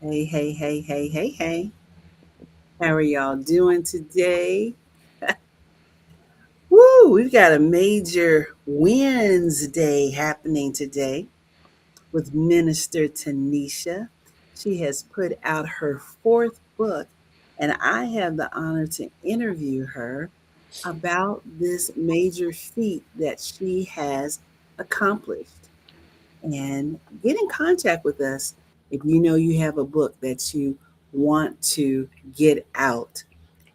Hey, hey, hey, hey, hey, hey. How are y'all doing today? Woo, we've got a major Wednesday happening today with Minister Tanisha. She has put out her fourth book, and I have the honor to interview her about this major feat that she has accomplished. And get in contact with us if you know you have a book that you want to get out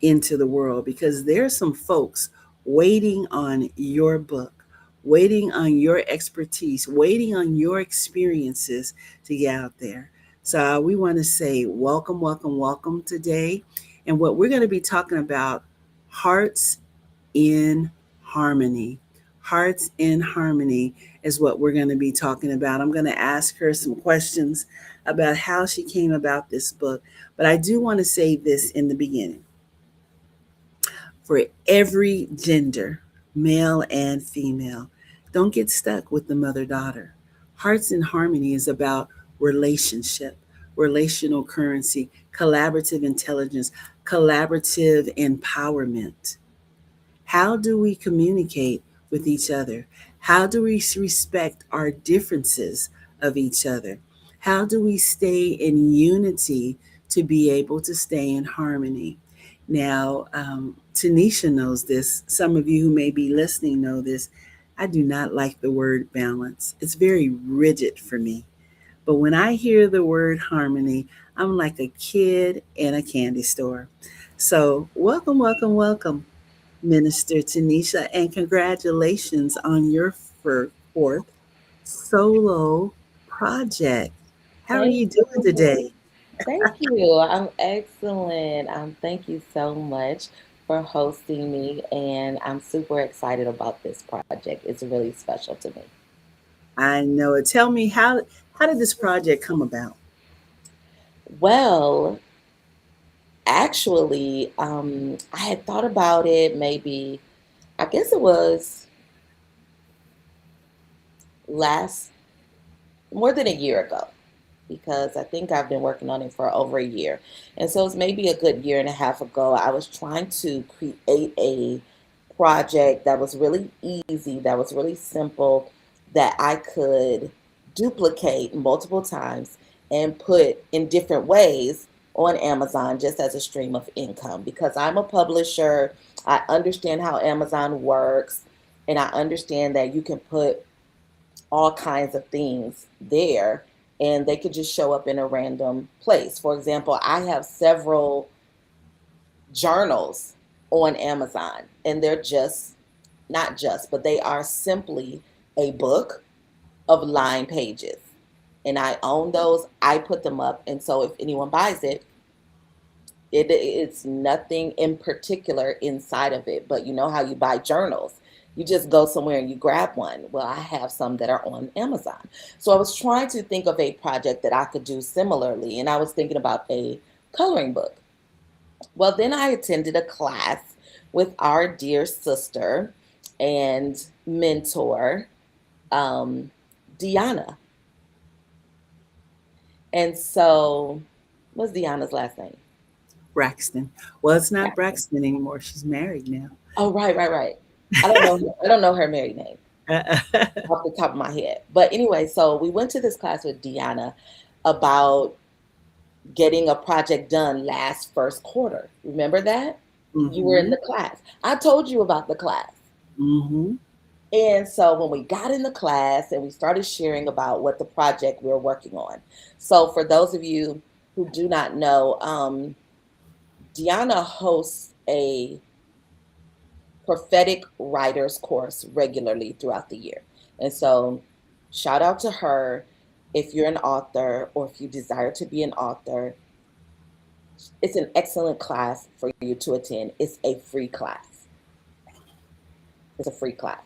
into the world, because there's some folks waiting on your book, waiting on your expertise, waiting on your experiences to get out there. So we want to say welcome, welcome, welcome today. And what we're going to be talking about, hearts in harmony. Hearts in harmony is what we're going to be talking about. I'm going to ask her some questions about how she came about this book. But I do want to say this in the beginning: for every gender, male and female, don't get stuck with the mother daughter. Hearts in Harmony is about relationship, relational currency, collaborative intelligence, collaborative empowerment. How do we communicate with each other? How do we respect our differences of each other? How do we stay in unity to be able to stay in harmony? Now, Tanisha knows this. Some of you who may be listening know this. I do not like the word balance, it's very rigid for me. But when I hear the word harmony, I'm like a kid in a candy store. So, welcome, welcome, welcome. Minister Tanisha, and congratulations on your fourth solo project. How are Thank you doing you. today? Thank you. I'm excellent. Thank you so much for hosting me, and I'm super excited about this project. It's really special to me. I know it. Tell me, how did this project come about? Well, actually, I had thought about it maybe, I guess it was last more than a year ago, because I think I've been working on it for over a year. And so it's maybe a good year and a half ago. I was trying to create a project that was really easy, that was really simple, that I could duplicate multiple times and put in different ways on Amazon just as a stream of income. Because I'm a publisher, I understand how Amazon works, and I understand that you can put all kinds of things there and they could just show up in a random place. For example, I have several journals on Amazon, and they're just not just, but they are simply a book of line pages. And I own those, I put them up. And so if anyone buys it, it's nothing in particular inside of it. But you know how you buy journals? You just go somewhere and you grab one. Well, I have some that are on Amazon. So I was trying to think of a project that I could do similarly. And I was thinking about a coloring book. Well, then I attended a class with our dear sister and mentor, um, Deanna. And so, what's Deanna's last name? Braxton. Well, it's not Braxton. Braxton anymore. She's married now. Oh, right, right, right. I don't know. I don't know her married name off the top of my head. But anyway, so we went to this class with Deanna about getting a project done last first quarter. Remember that? You were in Mm-hmm. the class. I told you about the class. Mm-hmm. And so when we got in the class and we started sharing about what the project we were working on. So for those of you who do not know, Deanna hosts a prophetic writers course regularly throughout the year. And so shout out to her. If you're an author or if you desire to be an author, it's an excellent class for you to attend. It's a free class. It's a free class.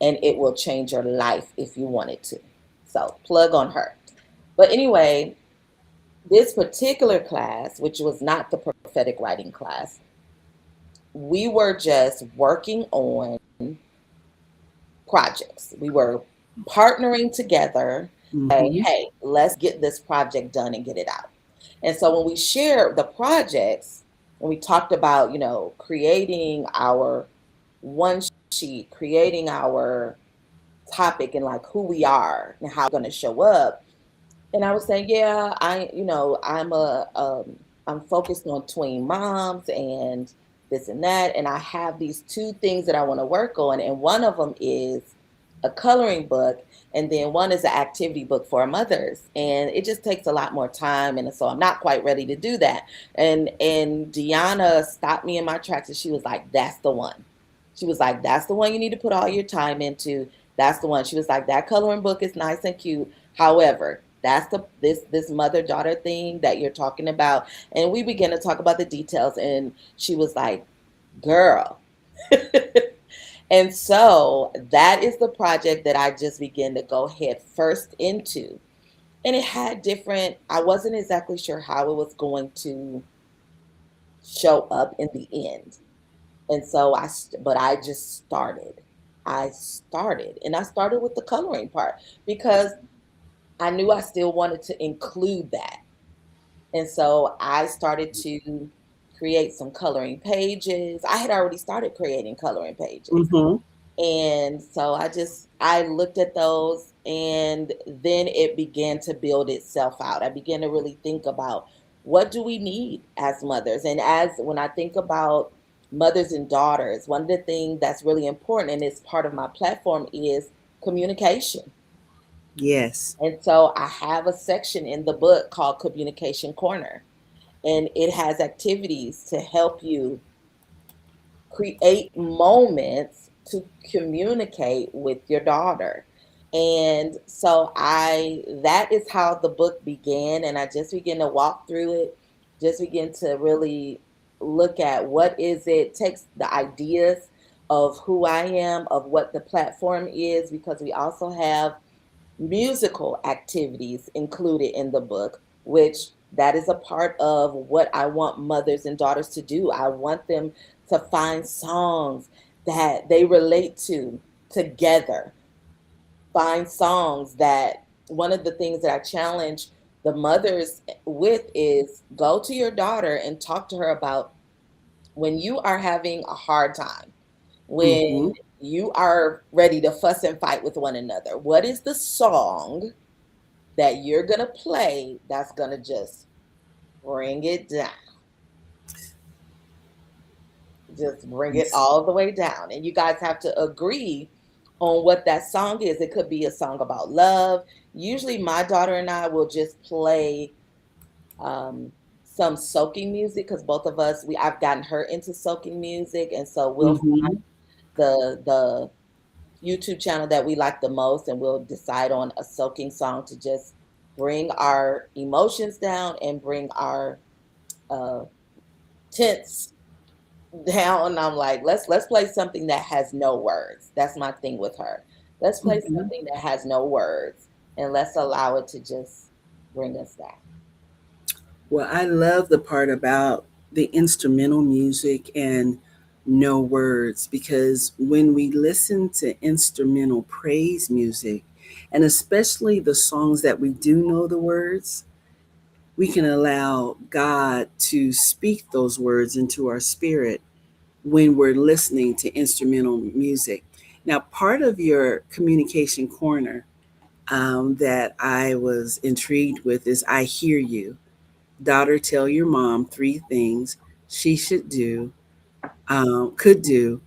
And it will change your life if you wanted to. So plug on her. But anyway, this particular class, which was not the prophetic writing class, we were just working on projects. We were partnering together Say, Mm-hmm. hey, let's get this project done and get it out. And so when we share the projects, and we talked about, creating our one sheet, creating our topic and like who we are and how we're going to show up. And I was saying, yeah, I'm focused on tween moms and this and that. And I have these two things that I want to work on. And one of them is a coloring book. And then one is an activity book for mothers. And it just takes a lot more time. And so I'm not quite ready to do that. And Deanna stopped me in my tracks and she was like, that's the one. She was like, that's the one you need to put all your time into. That's the one. She was like, that coloring book is nice and cute. However, that's this mother daughter thing that you're talking about. And we began to talk about the details. And she was like, girl. And so that is the project that I just began to go head first into. And it had different, I wasn't exactly sure how it was going to show up in the end. And so but I just started. And I started with the coloring part because I knew I still wanted to include that. And so I started to create some coloring pages. I had already started creating coloring pages. Mm-hmm. And so I looked at those and then it began to build itself out. I began to really think about what do we need as mothers? And as when I think about mothers and daughters, one of the things that's really important and is part of my platform is communication. Yes. And so I have a section in the book called Communication Corner, and it has activities to help you create moments to communicate with your daughter. And so that is how the book began. And I just began to walk through it, just begin to really look at what is it, takes the ideas of who I am, of what the platform is, because we also have musical activities included in the book, which that is a part of what I want mothers and daughters to do. I want them to find songs that they relate to together. Find songs that one of the things that I challenge the mothers with is go to your daughter and talk to her about when you are having a hard time, Mm-hmm. when you are ready to fuss and fight with one another. What is the song that you're going to play that's going to just bring it down? Just bring it Yes. all the way down. And you guys have to agree on what that song is. It could be a song about love. Usually, my daughter and I will just play um, some soaking music because both of us, I've gotten her into soaking music, and so we'll Mm-hmm. find the YouTube channel that we like the most, and we'll decide on a soaking song to just bring our emotions down and bring our uh, tense down. And I'm like, let's play something that has no words. That's my thing with her. Let's play Mm-hmm. something that has no words, and let's allow it to just bring us down. Well, I love the part about the instrumental music and no words because when we listen to instrumental praise music, and especially the songs that we do know the words, we can allow God to speak those words into our spirit when we're listening to instrumental music. Now, part of your communication corner that I was intrigued with is I hear you. Daughter, tell your mom three things she should do, could do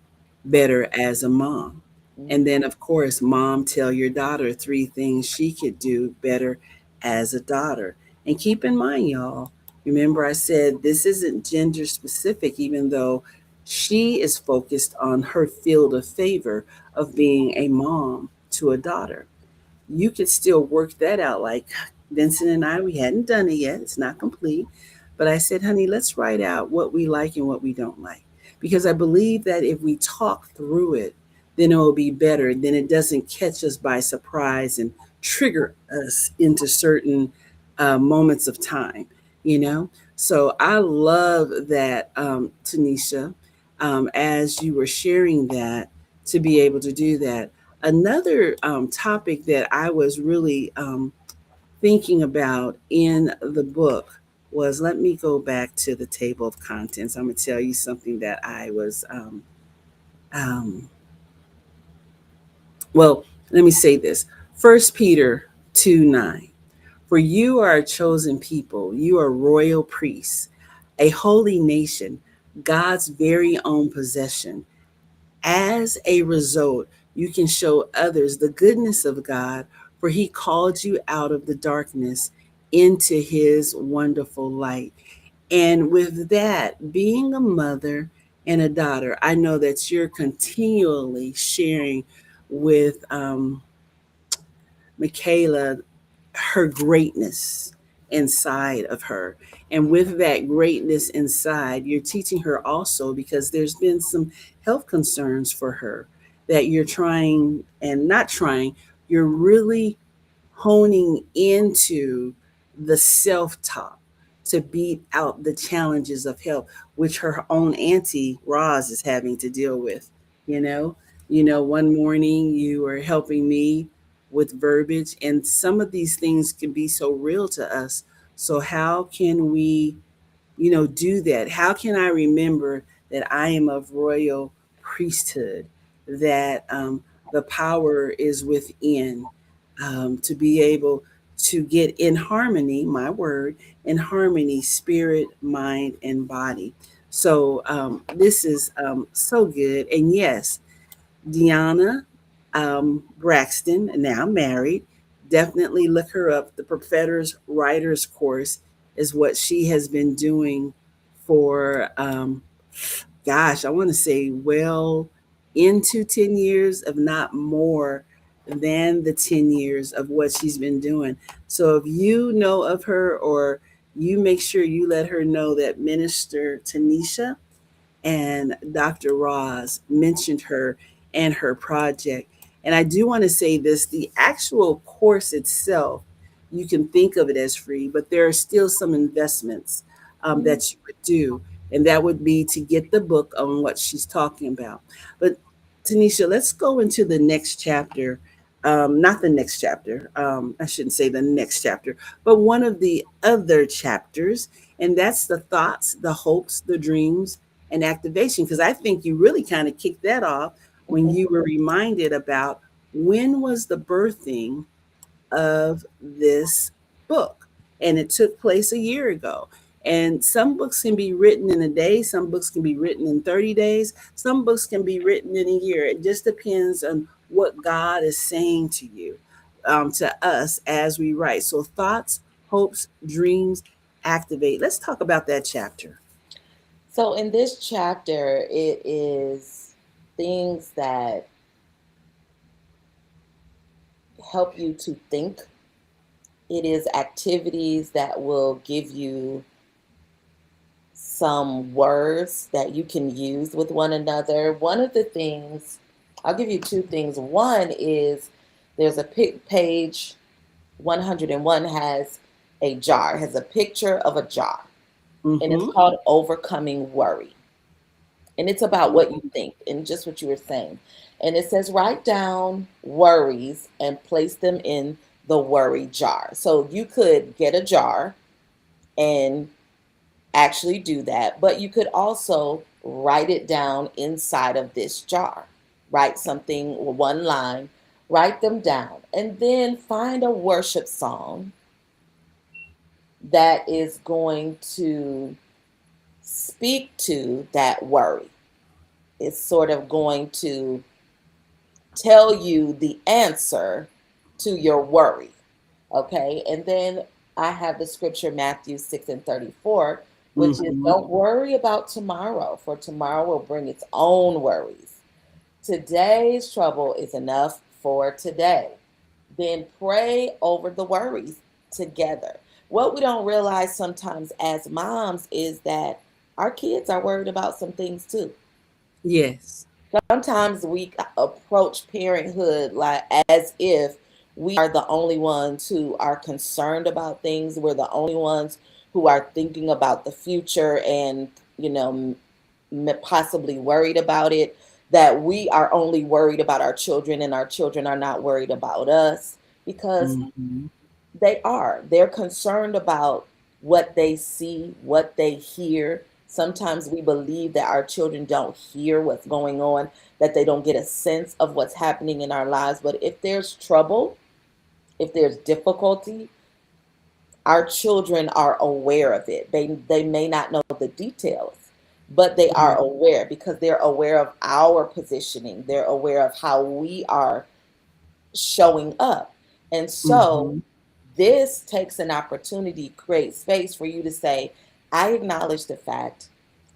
better as a mom. And Mhm. then, of course, mom, tell your daughter three things she could do better as a daughter. And keep in mind, y'all, remember I said this isn't gender specific, even though she is focused on her field of favor of being a mom to a daughter. You could still work that out. Like Vincent and I, we hadn't done it yet, it's not complete. But I said, honey, let's write out what we like and what we don't like. Because I believe that if we talk through it, then it will be better. Then it doesn't catch us by surprise and trigger us into certain moments of time, you know? So I love that, Tanisha, as you were sharing that, to be able to do that. Another topic that I was really thinking about in the book was, let me go back to the table of contents. I'm going to tell you something that I was, um, well, let me say this. First Peter 2:9. For you are a chosen people, you are royal priests, a holy nation, God's very own possession. As a result, you can show others the goodness of God, for he called you out of the darkness into his wonderful light. And with that, being a mother and a daughter, I know that you're continually sharing with Michaela her greatness inside of her. And with that greatness inside, you're teaching her also, because there's been some health concerns for her that you're trying and not trying, you're really honing into the self talk to beat out the challenges of health, which her own auntie Roz is having to deal with. You know, one morning you were helping me with verbiage, and some of these things can be so real to us. So how can we, do that? How can I remember that I am of royal priesthood, that the power is within, to be able to get in harmony, my word, in harmony, spirit, mind, and body. So this is so good. And yes, Deanna Braxton, now married, definitely look her up. The Propheters Writers Course is what she has been doing for, gosh, I want to say well into 10 years, if not more than the 10 years of what she's been doing. So if you know of her, or you make sure you let her know that Minister Tanisha and Dr. Roz mentioned her and her project. And I do want to say this, the actual course itself, you can think of it as free, but there are still some investments Mhm. that you would do. And that would be to get the book on what she's talking about. But Tanisha, let's go into the next chapter. Not the next chapter. I shouldn't say the next chapter, but one of the other chapters. And that's the thoughts, the hopes, the dreams, and activation, because I think you really kind of kicked that off when Mhm. you were reminded about when was the birthing of this book, and it took place a year ago. And some books can be written in a day, some books can be written in 30 days, some books can be written in a year. It just depends on what God is saying to you, to us as we write. So thoughts, hopes, dreams, activate. Let's talk about that chapter. So in this chapter, it is things that help you to think. It is activities that will give you some words that you can use with one another. One of the things, I'll give you two things. One is there's a page 101 has a jar, has a picture of a jar, and it's Mm-hmm. called Overcoming Worry. And it's about what you think and just what you were saying. And it says, write down worries and place them in the worry jar. So you could get a jar and actually do that, but you could also write it down inside of this jar. Write something, one line, write them down, and then find a worship song that is going to speak to that worry. It's sort of going to tell you the answer to your worry. Okay. And then I have the scripture, Matthew 6 and 34, which is Mm-hmm. don't worry about tomorrow, for tomorrow will bring its own worries. Today's trouble is enough for today. Then pray over the worries together. What we don't realize sometimes as moms is that our kids are worried about some things too. Yes. Sometimes we approach parenthood like as if we are the only ones who are concerned about things. We're the only ones who are thinking about the future and, possibly worried about it. that we are only worried about our children and our children are not worried about us, because Mhm. they are. They're concerned about what they see, what they hear. Sometimes we believe that our children don't hear what's going on, that they don't get a sense of what's happening in our lives. But if there's trouble, if there's difficulty, our children are aware of it. They may not know the details, but they are Right. aware because they're aware of our positioning. They're aware of how we are showing up. And so Mhm. this takes an opportunity, create space for you to say, I acknowledge the fact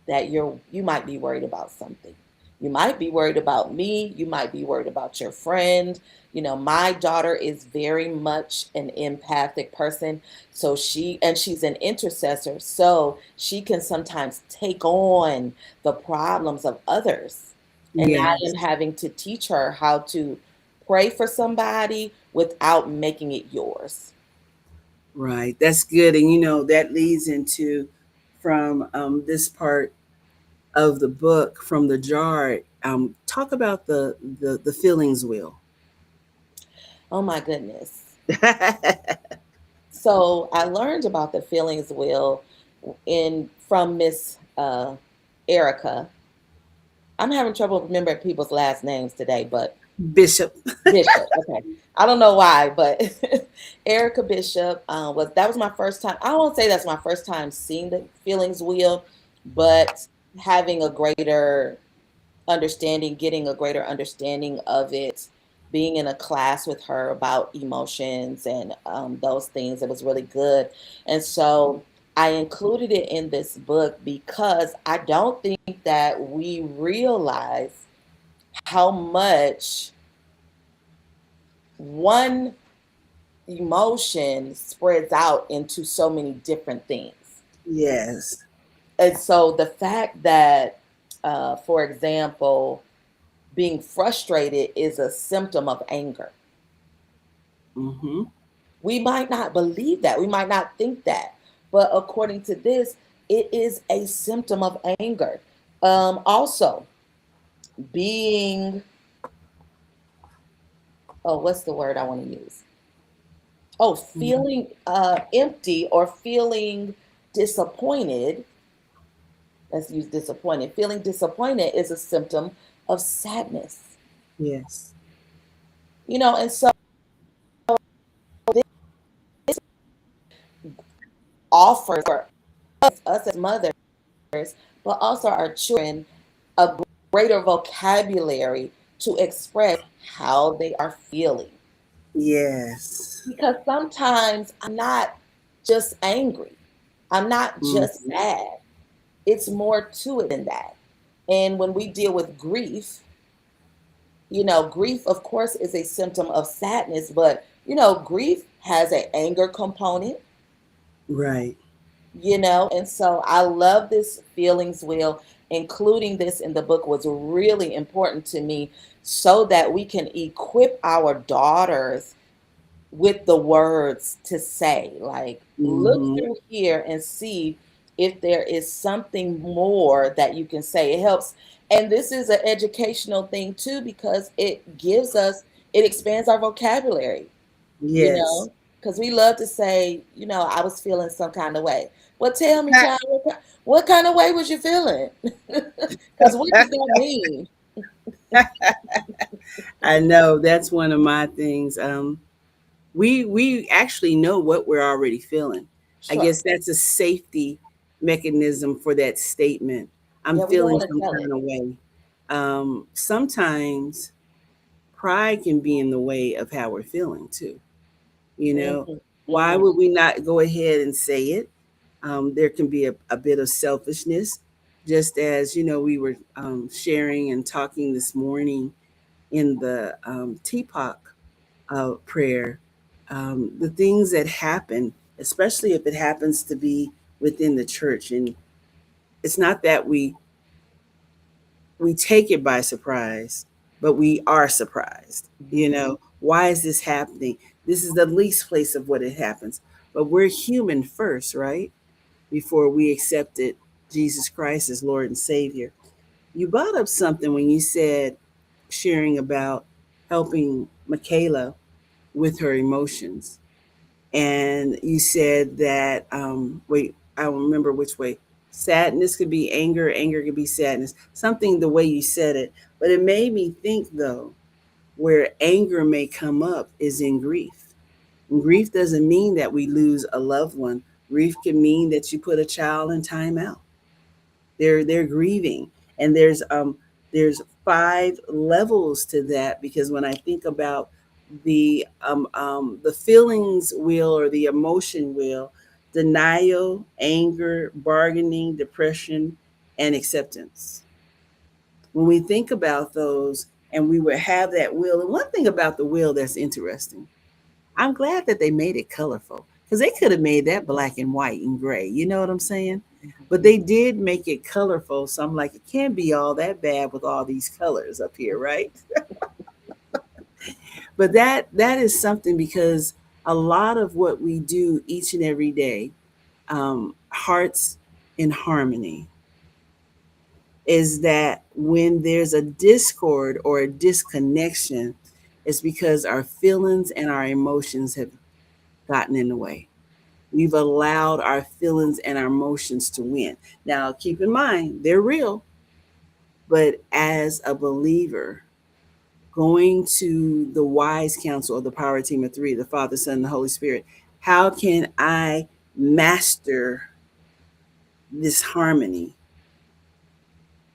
that you might be worried about something. You might be worried about me, you might be worried about your friend. You know, my daughter is very much an empathic person, so she's an intercessor, so she can sometimes take on the problems of others. And I Yes. am having to teach her how to pray for somebody without making it yours. Right. That's good. And that leads into from this part of the book from the jar. Talk about the feelings wheel. Oh my goodness. So I learned about the feelings wheel in from Miss Erica. I'm having trouble remembering people's last names today, but Bishop. Bishop. Okay, I don't know why, but Erica Bishop was my first time. I won't say that's my first time seeing the feelings wheel, but having a greater understanding, getting a greater understanding of it, being in a class with her about emotions and those things. It was really good. And so I included it in this book because I don't think that we realize how much one emotion spreads out into so many different things. Yes. And so the fact that, for example, being frustrated is a symptom of anger. Hmm. We might not believe that. We might not think that. But according to this, it is a symptom of anger. Also, being, oh, what's the word I want to use? Oh, feeling empty or feeling disappointed. Let's use disappointed. Feeling disappointed is a symptom of sadness. Yes. And so this offers for us as mothers, but also our children, a greater vocabulary to express how they are feeling. Yes. Because sometimes I'm not just angry, I'm not just Mhm. sad. It's more to it than that. And when we deal with grief, grief, of course, is a symptom of sadness, but, grief has an anger component. Right. And so I love this feelings wheel. Including this in the book was really important to me so that we can equip our daughters with the words to say, like, look Hmm. through here and see if there is something more that you can say. It helps. And this is an educational thing too, because it expands our vocabulary, you Yes. know, because we love to say, I was feeling some kind of way. Well, tell me, child, what kind of way was you feeling? Because what does that mean? I know that's one of my things. We actually know what we're already feeling. I Sure. guess that's a safety mechanism for that statement. I'm Yeah, we don't feeling want to some tell kind it. of way. Sometimes pride can be in the way of how we're feeling too. You know, Hmm. why Hmm. would we not go ahead and say it? There can be a bit of selfishness, just as we were sharing and talking this morning in the teapot prayer. The things that happen, especially if it happens to be within the church, and it's not that we take it by surprise, but we are surprised. Why is this happening? This is the least place of what it happens. But we're human first, right? Before we accepted Jesus Christ as Lord and Savior. You brought up something when you said sharing about helping Michaela with her emotions. And you said that, wait, I don't remember which way. Sadness could be anger, anger could be sadness. Something the way you said it. But it made me think, though, where anger may come up is in grief. And grief doesn't mean that we lose a loved one. Grief can mean that you put a child in timeout. They're grieving, and there's 5 levels to that, because when I think about the feelings wheel or the emotion wheel: denial, anger, bargaining, depression, and acceptance. When we think about those, and we would have that wheel, and one thing about the wheel that's interesting, I'm glad that they made it colorful, because they could have made that black and white and gray. You know what I'm saying? But they did make it colorful. So I'm like, it can't be all that bad with all these colors up here, right? But that is something, because a lot of what we do each and every day, hearts in harmony, is that when there's a discord or a disconnection, it's because our feelings and our emotions have gotten in the way. We've allowed our feelings and our emotions to win. Now, keep in mind, they're real, but as a believer, going to the wise counsel of the power team of 3, the Father, Son, and the Holy Spirit, how can I master this harmony?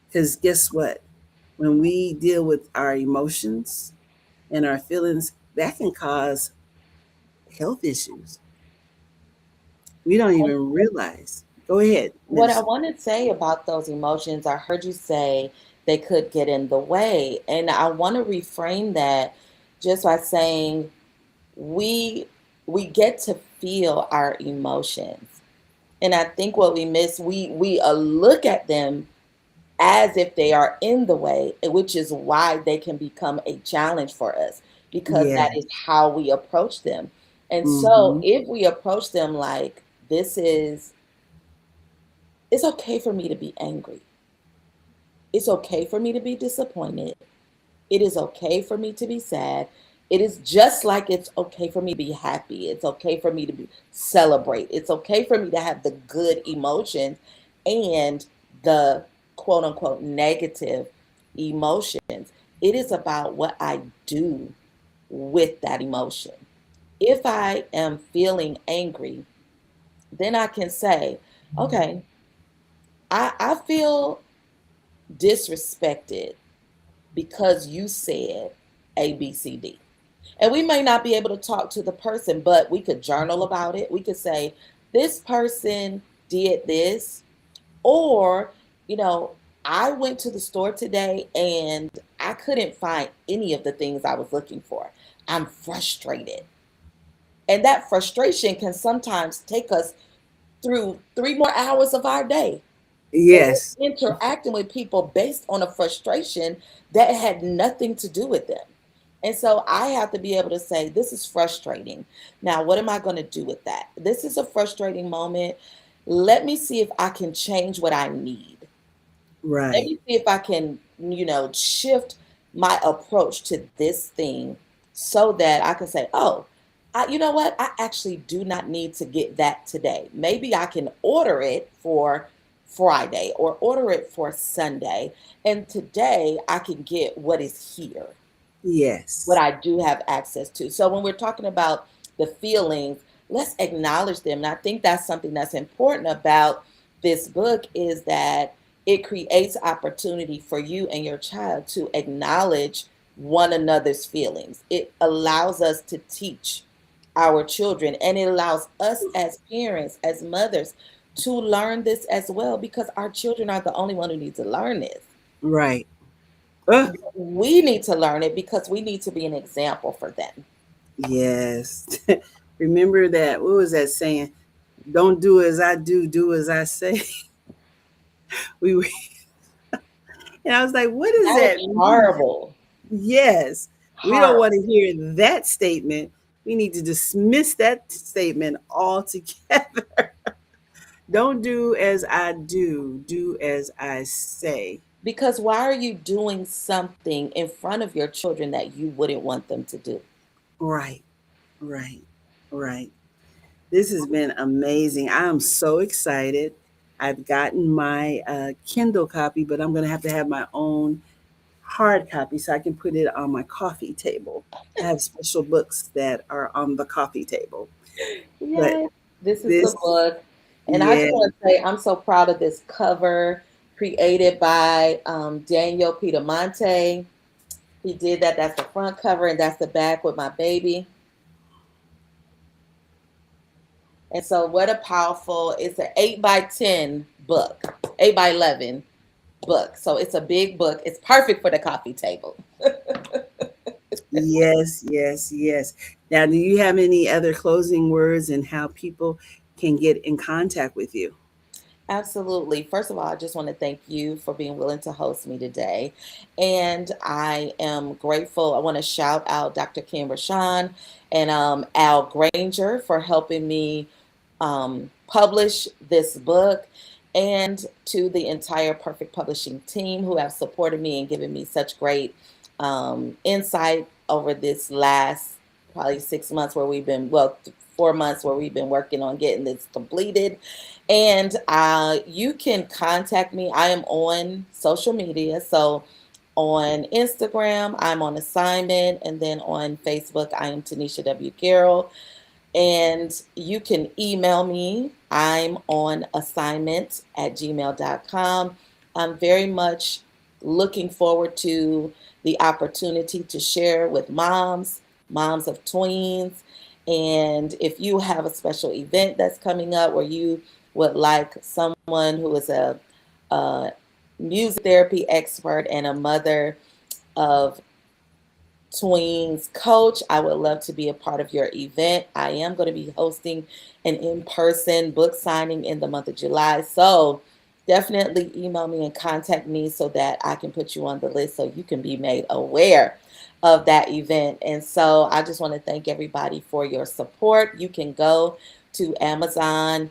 Because guess what? When we deal with our emotions and our feelings, that can cause health issues. We don't even realize. Go ahead, What I Minister. want to say about those emotions, I heard you say they could get in the way. And I want to reframe that just by saying we we get to feel our emotions. And I think what we miss, we look at them as if they are in the way, which is why they can become a challenge for us, because that Yeah. is how we approach them. And so Mm-hmm. if we approach them like this is, it's okay for me to be angry. It's okay for me to be disappointed. It is okay for me to be sad. It is just like it's okay for me to be happy. It's okay for me to celebrate. It's okay for me to have the good emotions and the quote unquote negative emotions. It is about what I do with that emotion. If I am feeling angry, then I can say, okay, I feel disrespected because you said A, B, C, D. And we may not be able to talk to the person, but we could journal about it. We could say, this person did this, or, you know, I went to the store today and I couldn't find any of the things I was looking for. I'm frustrated. And that frustration can sometimes take us through 3 more hours of our day. And Yes. we're interacting with people based on a frustration that had nothing to do with them. And so I have to be able to say, this is frustrating. Now, what am I going to do with that? This is a frustrating moment. Let me see if I can change what I need. Let Right. me see if I can, shift my approach to this thing so that I can say, oh, you know what? I actually do not need to get that today. Maybe I can order it for Friday or order it for Sunday. And today I can get what is here, what Yes. I do have access to. So when we're talking about the feelings, let's acknowledge them. And I think that's something that's important about this book is that it creates opportunity for you and your child to acknowledge one another's feelings. It allows us to teach our children, and it allows us as parents, as mothers, to learn this as well, because our children are the only one who needs to learn this. Right. Uh, We need to learn it because we need to be an example for them. yes. Remember that, what was that saying? Don't do as I do, do as I say. We were, and I was like, what does That was that mean? horrible. Yes. We don't Horrible. want to hear that statement. We need to dismiss that statement altogether. Don't do as I do, do as I say. Because why are you doing something in front of your children that you wouldn't want them to do? Right, right, right. This has been amazing. I am so excited. I've gotten my Kindle copy, but I'm going to have my own hard copy so I can put it on my coffee table. I have special books that are on the coffee table. But Yes. This is the this, book. And I just yeah, want to say I'm so proud of this cover created by Daniel Piedamonte. He did that. That's the front cover, and that's the back with my baby. And so, what a powerful, it's an 8 by 10 book, 8 by 11 book. So, it's a big book. It's perfect for the coffee table. yes, yes, yes. Now, do you have any other closing words and how people can get in contact with you? Absolutely. First of all, I just want to thank you for being willing to host me today. And I am grateful. I want to shout out Dr. Kim Rashawn and Al Granger for helping me publish this book, and to the entire Perfect Publishing team who have supported me and given me such great insight over this last probably 6 months where we've been, well, 4 months where we've been working on getting this completed. And you can contact me. I am on social media. So on Instagram, I'm on assignment. And then on Facebook, I am Tanisha W. Carroll. And you can email me. I'm on assignment at gmail.com. I'm very much looking forward to the opportunity to share with moms of tweens. And if you have a special event that's coming up where you would like someone who is a music therapy expert and a mother of tweens coach, I would love to be a part of your event. I am going to be hosting an in-person book signing in the month of July. So definitely email me and contact me so that I can put you on the list so you can be made aware of that event. And so I just want to thank everybody for your support. You can go to Amazon,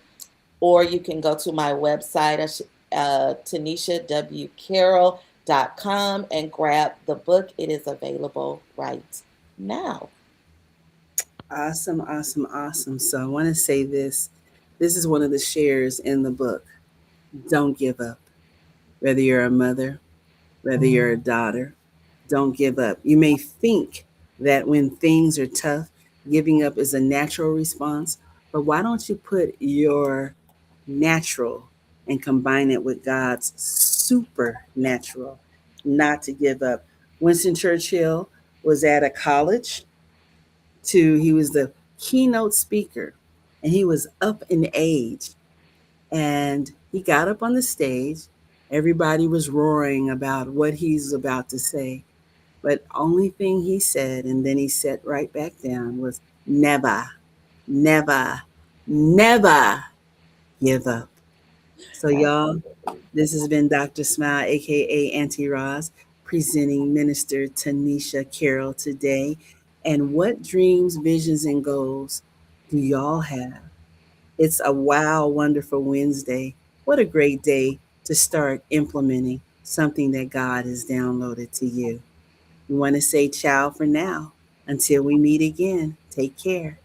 or you can go to my website, TanishaWCarroll.com, and grab the book. It is available right now. Awesome, awesome, awesome. So I want to say this. This is one of the shares in the book. Don't give up. Whether you're a mother, whether you're a daughter, don't give up. You may think that when things are tough, giving up is a natural response, but why don't you put your natural and combine it with God's supernatural, not to give up? Winston Churchill was at a college he was the keynote speaker, and he was up in age, and he got up on the stage. Everybody was roaring about what he's about to say, but only thing he said, and then he sat right back down, was never, never, never give up. So y'all, this has been Dr. Smile, aka Auntie Roz, presenting Minister Tanisha Carroll today. And what dreams, visions, and goals do y'all have? It's a wow, wonderful Wednesday. What a great day to start implementing something that God has downloaded to you. We want to say ciao for now. Until we meet again, take care.